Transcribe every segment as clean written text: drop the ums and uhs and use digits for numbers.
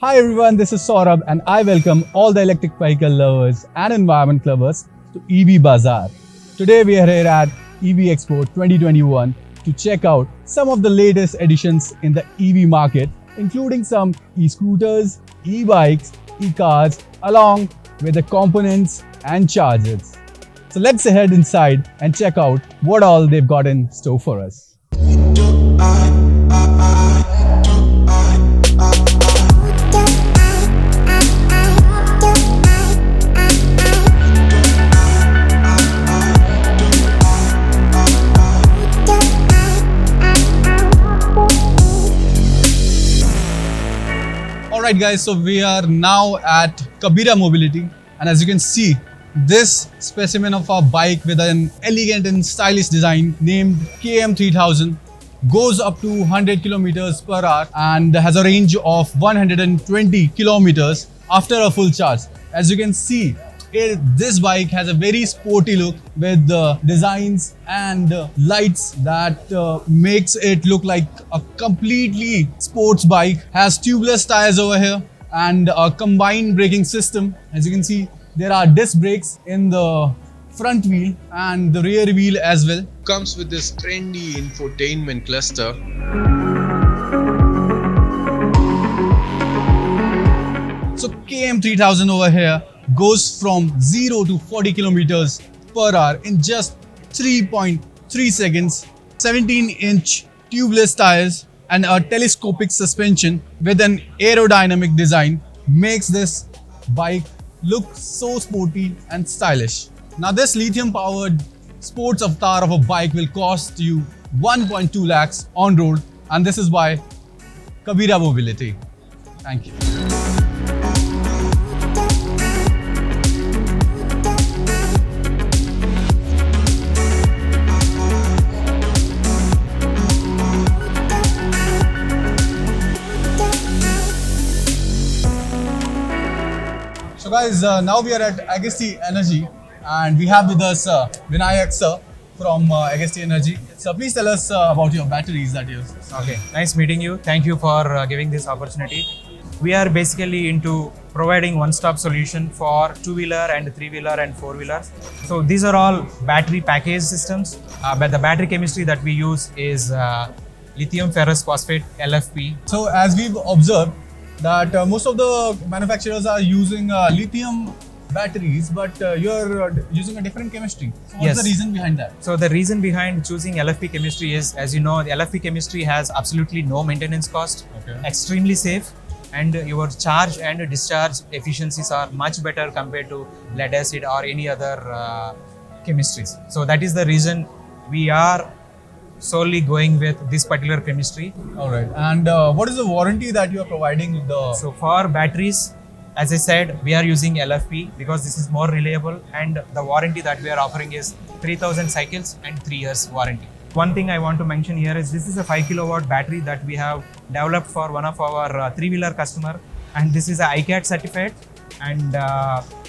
Hi everyone, this is Saurabh and I welcome all the electric vehicle lovers and environment lovers to EV Bazaar. Today we are here at EV Expo 2021 to check out some of the latest additions in the EV market, including some e-scooters, e-bikes, e-cars, along with the components and chargers. So let's head inside and check out what all they've got in store for us. Alright guys, so we are now at Kabira Mobility, and as you can see, this specimen of a bike with an elegant and stylish design named KM3000 goes up to 100 kilometers per hour and has a range of 120 kilometers after a full charge. As you can see, this bike has a very sporty look with designs and lights that makes it look like a completely sports bike. Has tubeless tires over here and a combined braking system. As you can see, there are disc brakes in the front wheel and the rear wheel as well. Comes with this trendy infotainment cluster. So KM3000 over here goes from 0 to 40 kilometers per hour in just 3.3 seconds. 17-inch tubeless tires and a telescopic suspension with an aerodynamic design makes this bike look so sporty and stylish. Now this lithium-powered sports avatar of a bike will cost you 1.2 lakhs on road, and this is by Kabira Mobility. Thank you. So guys, now we are at Agasty Energy and we have with us Vinayak sir from Agasty Energy. So please tell us about your batteries that you use. Okay, nice meeting you. Thank you for giving this opportunity. We are basically into providing one-stop solution for two-wheeler and three-wheeler and four-wheelers. So these are all battery package systems, but the battery chemistry that we use is lithium ferrous phosphate LFP. So as we've observed that most of the manufacturers are using lithium batteries, but you're using a different chemistry. So what's Yes. the reason behind that? So the reason behind choosing LFP chemistry is, as you know, the LFP chemistry has absolutely no maintenance cost, extremely safe, and your charge and discharge efficiencies are much better compared to lead acid or any other chemistries. So that is the reason we are solely going with this particular chemistry. All right. And what is the warranty that you are providing with the... So for batteries, as I said, we are using LFP because this is more reliable, and the warranty that we are offering is 3000 cycles and 3 years warranty. One thing I want to mention here is this is a 5 kilowatt battery that we have developed for one of our three-wheeler customer, and this is a ICAT certified, and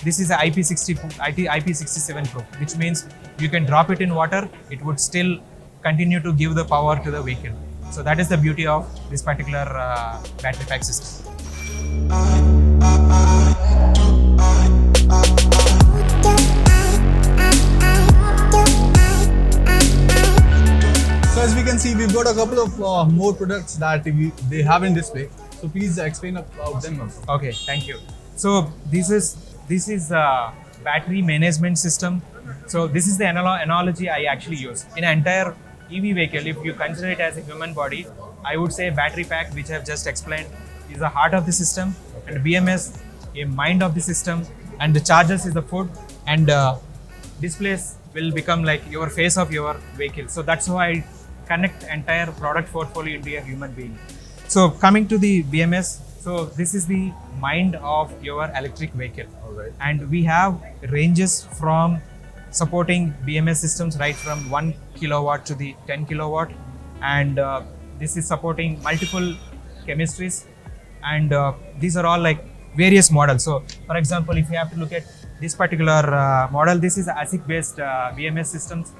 this is a IP67 Pro, which means you can drop it in water, it would still continue to give the power to the vehicle. So that is the beauty of this particular battery pack system. So as we can see, we've got a couple of more products that they have in display. So please explain about them also. Okay, thank you. So this is a battery management system. So this is the analogy I actually use. In an entire EV vehicle, if you consider it as a human body, I would say battery pack, which I have just explained, is the heart of the system, and BMS, a mind of the system, and the chargers is the foot, and displays will become like your face of your vehicle. So that's how I connect entire product portfolio into a human being. So coming to the BMS, so this is the mind of your electric vehicle. All right. And we have ranges from supporting BMS systems right from 1 kilowatt to the 10 kilowatt, and this is supporting multiple chemistries, and these are all like various models. So for example, if you have to look at this particular model, this is ASIC based BMS systems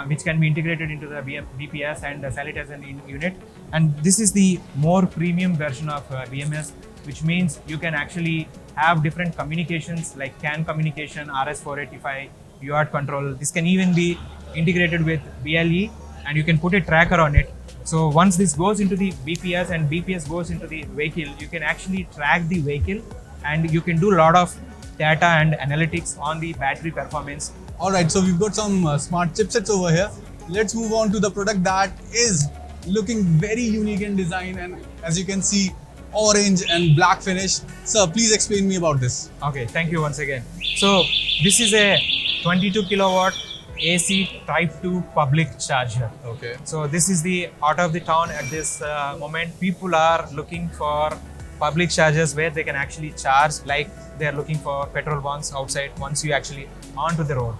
which can be integrated into the BPS and sell it as an unit. And this is the more premium version of BMS, which means you can actually have different communications like CAN communication, RS485, UART control. This can even be integrated with BLE, and you can put a tracker on it. So once this goes into the BPS and BPS goes into the vehicle, you can actually track the vehicle and you can do a lot of data and analytics on the battery performance. Alright, so we've got some smart chipsets over here. Let's move on to the product that is looking very unique in design, and as you can see, orange and black finish. Sir, please explain me about this. Okay, thank you once again. So this is a 22 kilowatt AC Type 2 public charger. Okay. So this is the out of the town at this moment. People are looking for public chargers where they can actually charge, like they are looking for petrol bunks outside once you actually onto the road.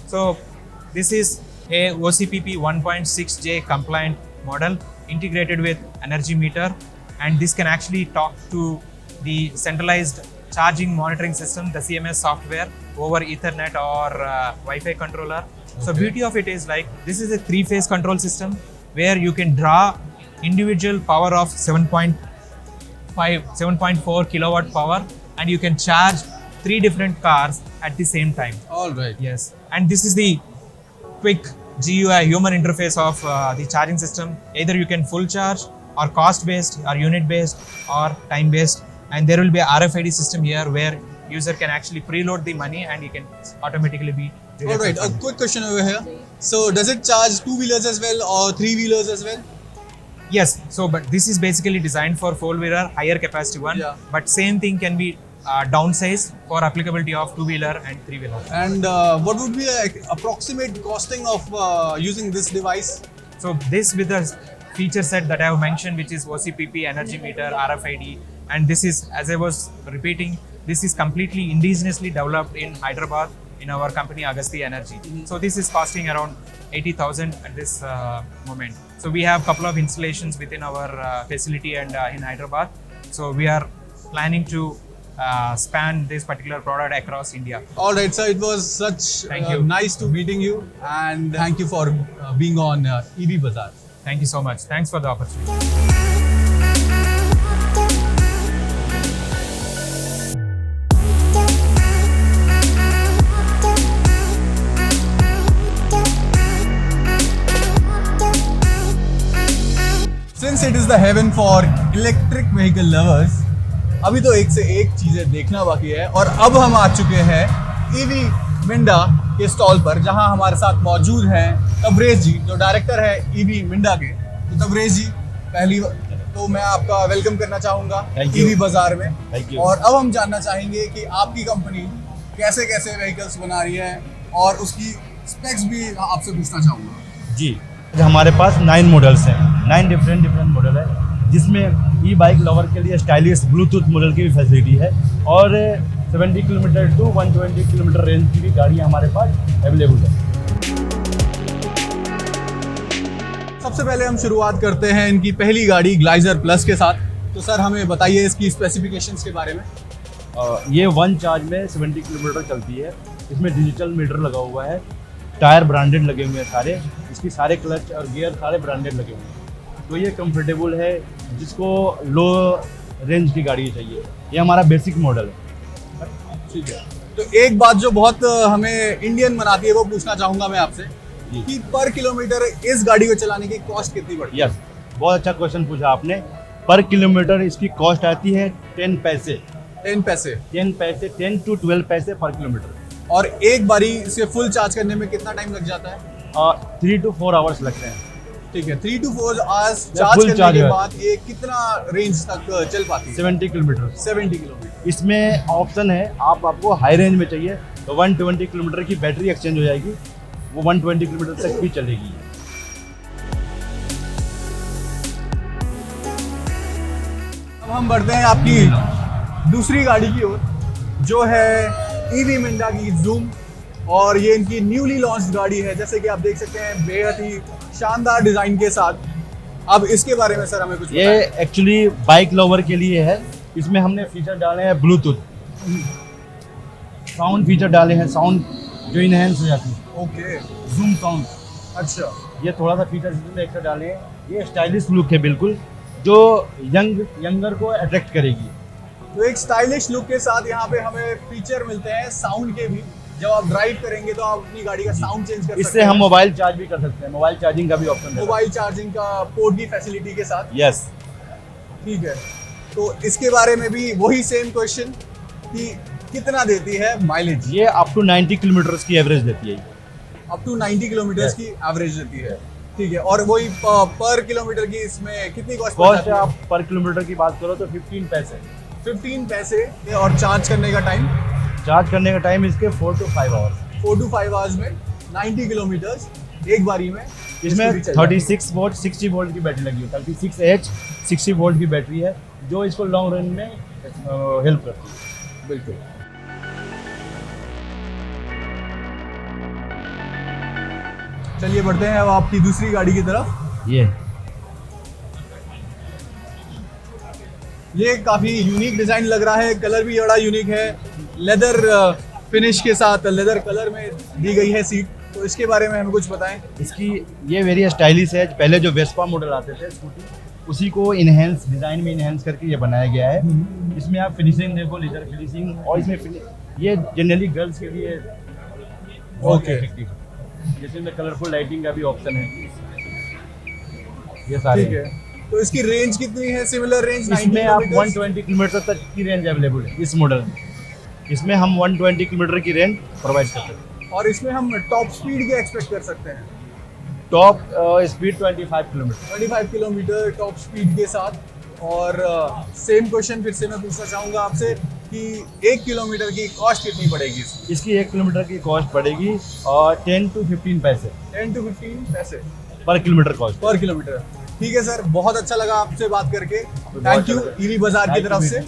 So this is a OCPP 1.6J compliant model integrated with energy meter, and this can actually talk to the centralized charging monitoring system, the CMS software, over Ethernet or Wi-Fi controller. So beauty of it is like this is a 3-phase control system where you can draw individual power of 7.4 kilowatt power, and you can charge 3 different cars at the same time. All right. Yes, and this is the quick GUI human interface of the charging system. Either you can full charge or cost based or unit based or time based, and there will be a RFID system here where user can actually preload the money and you can automatically be. All right, a quick question over here. So does it charge 2-wheelers as well or 3-wheelers as well? Yes, so but this is basically designed for 4-wheeler higher capacity one, Yeah. but same thing can be downsized for applicability of 2-wheeler and 3-wheeler. And what would be an approximate costing of using this device? So this with the feature set that I have mentioned, which is OCPP, energy meter, RFID, and this is, as I was repeating, this is completely indigenously developed in Hyderabad in our company Agasty Energy. So this is costing around 80,000 at this moment. So we have a couple of installations within our facility and in Hyderabad. So we are planning to span this particular product across India. All right, sir, it was such Thank you. nice to meeting you, and thank you for being on EV Bazaar. Thank you so much. Thanks for the opportunity. Since it is the heaven for electric vehicle lovers, अभी तो एक से एक चीजें देखना बाकी है, और अब हम आ चुके हैं EV मिंडा के स्टॉल पर, जहां हमारे साथ मौजूद हैं तबरेज जी, जो डायरेक्टर है EV मिंडा के। तो तबरेज जी, पहली तो मैं आपका वेलकम करना चाहूंगा EV बाजार में, और अब हम जानना चाहेंगे कि आपकी कंपनी कैसे कैसे व्हीकल्स बना रही है, और उसकी स्पेक्स भी आपसे पूछना चाहूंगा। जी, हमारे पास 9 मॉडल्स हैं, 9 डिफरेंट मॉडल है, जिसमें ई बाइक लवर के लिए स्टाइलिश ब्लूटूथ मॉडल की भी फैसिलिटी है, और 70 किलोमीटर टू 120 किलोमीटर रेंज की भी गाड़ियाँ हमारे पास अवेलेबल है। सबसे पहले हम शुरुआत करते हैं इनकी पहली गाड़ी ग्लाइजर प्लस के साथ। तो सर हमें बताइए इसकी स्पेसिफिकेशंस के बारे में। ये 1 चार्ज में 70 किलोमीटर चलती है। इसमें डिजिटल मीटर लगा हुआ है, टायर ब्रांडेड लगे हुए हैं सारे, इसकी सारे क्लच और गियर सारे ब्रांडेड लगे हुए हैं। तो ये कंफर्टेबल है जिसको लो रेंज की गाड़ी चाहिए। ये हमारा बेसिक मॉडल है। ठीक है, तो एक बात जो बहुत हमें इंडियन बनाती है वो पूछना चाहूँगा मैं आपसे कि पर किलोमीटर इस गाड़ी को चलाने की कॉस्ट कितनी पड़ती है? यस, बहुत अच्छा क्वेश्चन पूछा आपने। पर किलोमीटर इसकी कॉस्ट आती है 10 पैसे। 10 पैसे? 10 पैसे, 10 to 12 पैसे पर किलोमीटर। और एक बारी इसे फुल चार्ज करने में कितना टाइम लग जाता है? 3 to 4 आवर्स लगते हैं। ठीक है, 3 to 4 आवर्स चार्ज करने के बाद ये कितना रेंज तक चल पाती है? 70 किलोमीटर। 70 किलोमीटर। इसमें ऑप्शन है, आपको हाई रेंज में चाहिए तो 120 किलोमीटर की बैटरी एक्सचेंज हो जाएगी, वो 120 किलोमीटर तक भी चलेगी। अब हम बढ़ते हैं आपकी दूसरी गाड़ी की ओर, जो है EV मिंडा की जूम, और ये इनकी न्यूली लॉन्च गाड़ी है। जैसे कि आप देख सकते हैं बेहद ही शानदार डिजाइन के साथ। अब इसके बारे में सर हमें कुछ ये एक्चुअली बाइक लवर के लिए है। इसमें हमने फीचर डाले हैं ब्लूटूथ, साउंड फीचर डाले हैं, साउंड जो इनहेंस हो जाती है। Okay, zoom sound. अच्छा, ये थोड़ा सा फीचर इसमें एक्स्ट्रा डाले हैं। ये स्टाइलिश लुक है बिल्कुल, जो यंगर को अट्रैक्ट करेगी। तो एक स्टाइलिश लुक के साथ यहाँ पे हमें फीचर मिलते हैं साउंड के भी। जब आप ड्राइव करेंगे तो आप अपनी गाड़ी का साउंड चेंज कर सकते हैं। इससे हम मोबाइल चार्ज भी कर सकते हैं, मोबाइल चार्जिंग का भी ऑप्शन है। मोबाइल चार्जिंग का पोर्ट की फैसिलिटी के साथ। यस। ठीक है, तो इसके बारे में भी वही सेम क्वेश्चन कि कितना देती है माइलेज? ये अप टू 90 किलोमीटर की एवरेज देती है। अप टू 90 किलोमीटर की एवरेज देती है। ठीक है, और वही पर किलोमीटर की इसमें कितनी कॉस्ट आप पर किलोमीटर की बात करो तो 15 पैसे। 15 पैसे। और चार्ज करने का टाइम? चार्ज करने का टाइम इसके 4 to 5 आवर्स। 4 to 5 आवर्स में 90 किलोमीटर एक बारी में। इसमें 36 वोल्ट 60 वोल्ट की बैटरी लगी है। 36H 60 वोल्ट की बैटरी है जो इसको लॉन्ग रन में हेल्प करती है। बिल्कुल। चलिए बढ़ते हैं अब आपकी दूसरी गाड़ी की तरफ। ये काफी यूनिक डिजाइन लग रहा है, कलर भी बड़ा यूनिक है। लेदर फिनिश के साथ लेदर कलर में दी गई है सीट, तो इसके बारे में हमें कुछ बताएं। इसकी ये वेरी स्टाइलिश है। पहले जो वेस्पा मॉडल आते थे स्कूटी, उसी को इनहेंस डिजाइन में इनहेंस करके ये बनाया गया है। इसमें आप फिनिशिंग देखो, लेदर फिनिशिंग, और इसमें ये जनरली गर्ल्स के लिए ओके। जैसे में कलरफुल लाइटिंग का भी ऑप्शन है। ये सारे ठीक है, तो इसकी रेंज कितनी है? Similar range? इसमें आप 120 किलोमीटर तक की रेंज अवेलेबल है इस मॉडल में। इसमें हम 120 किलोमीटर की रेंज प्रोवाइड करते हैं। और इसमें हम टॉप स्पीड क्या एक्सपेक्ट कर सकते हैं? Top speed 25 kilometre. 25 kilometre top speed के साथ। और सेम क्वेश्चन फिर से मैं पूछना चाहूँगा आपसे कि 1 किलोमीटर की कॉस्ट कितनी पड़ेगी? इसकी 1 किलोमीटर की कॉस्ट पड़ेगी और 10 to 15 पैसे। 10 to 15 पैसे पर किलोमीटर कॉस्ट। पर किलोमीटर। ठीक है सर, बहुत अच्छा लगा आपसे बात करके। थैंक यू ईवी बाजार की तरफ से।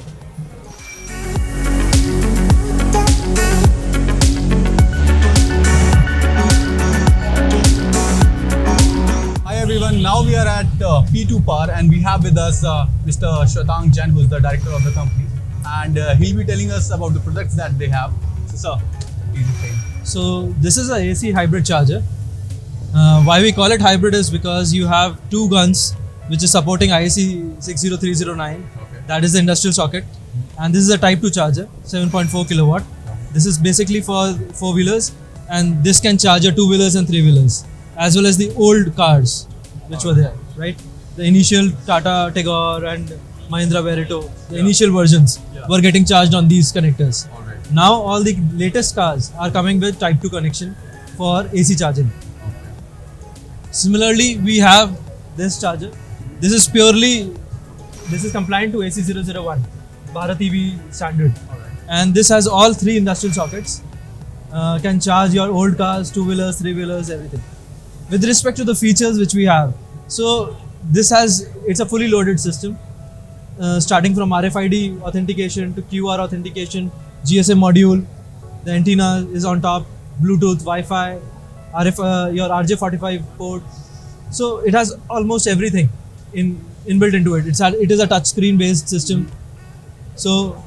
Hi everyone, now we are at P2 Par and we have with us Mr. Shwetang Jain, who is the director of the company, and he'll be telling us about the products that they have. So sir, please explain. So this is a AC hybrid charger. Why we call it hybrid is because you have two guns which is supporting IEC 60309. Okay. That is the industrial socket, and this is a Type 2 charger, 7.4 kilowatt. This is basically for 4-wheelers, and this can charge your 2-wheelers and 3-wheelers, as well as the old cars which were there, right? The initial Tata Tigor and Mahindra Verito, the initial versions were getting charged on these connectors. Alright. Now all the latest cars are coming with Type 2 connection for AC charging. Similarly, we have this charger. This is compliant to AC 001, Bharat EV standard. And this has all 3 industrial sockets. Can charge your old cars, 2-wheelers, 3-wheelers, everything. With respect to the features which we have, so it's a fully loaded system, starting from RFID authentication to QR authentication, GSM module, the antenna is on top, Bluetooth, Wi-Fi, your RJ45 port. So it has almost everything inbuilt into it. It is a touch screen based system. So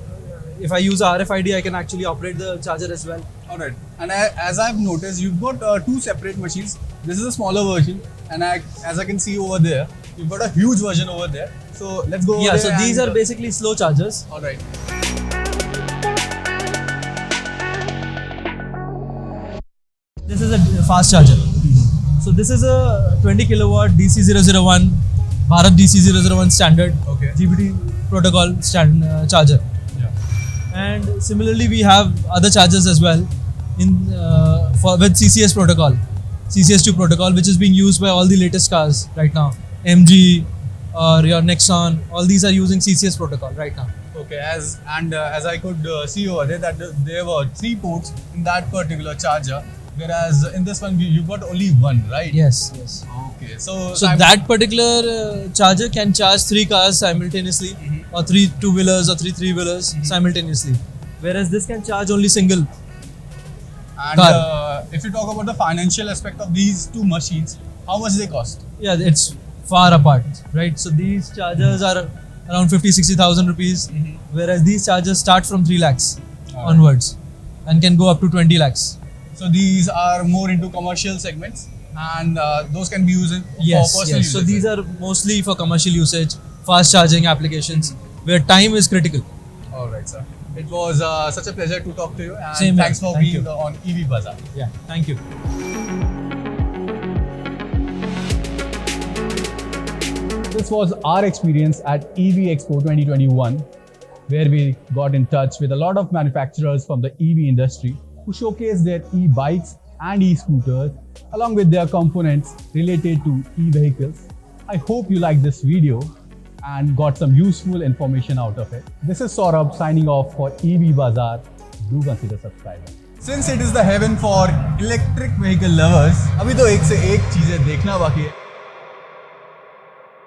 if I use a RFID, I can actually operate the charger as well. Alright, and as I've noticed, you've got 2 separate machines. This is a smaller version, and as I can see over there, you've got a huge version over there. So let's go over Yeah, there. so these are basically slow chargers. Alright. This is a fast charger. So this is a 20 kilowatt DC001, Bharat DC001 standard Okay. GBT protocol charger. And similarly, we have other chargers as well with CCS protocol, CCS2 protocol, which is being used by all the latest cars right now. MG or your Nexon, all these are using CCS protocol right now. Okay, as I could see over there that there were 3 ports in that particular charger, whereas in this one you've got only 1, right? Yes. Okay, so That particular charger can charge 3 cars simultaneously, or 3 2-wheelers or 3 3-wheelers simultaneously. Whereas this can charge only single. And if you talk about the financial aspect of these 2 machines, how much they cost? Yeah, it's far apart, right? So these chargers are around 50,000-60,000 rupees, whereas these chargers start from 3 lakhs onwards and can go up to 20 lakhs. So these are more into commercial segments, and those can be used for personal use. So these are mostly for commercial usage, fast charging applications, where time is critical. Alright. right, sir. It was such a pleasure to talk to you, and Same here. thanks for Thank being you. on EV Bazaar. Yeah, thank you. This was our experience at EV Expo 2021, where we got in touch with a lot of manufacturers from the EV industry who showcased their e-bikes and e-scooters along with their components related to e-vehicles. I hope you liked this video and got some useful information out of it. This is Saurabh signing off for EV Bazaar. Do consider subscribing. Since it is the heaven for electric vehicle lovers, अभी तो एक से एक चीजें देखना बाकी है.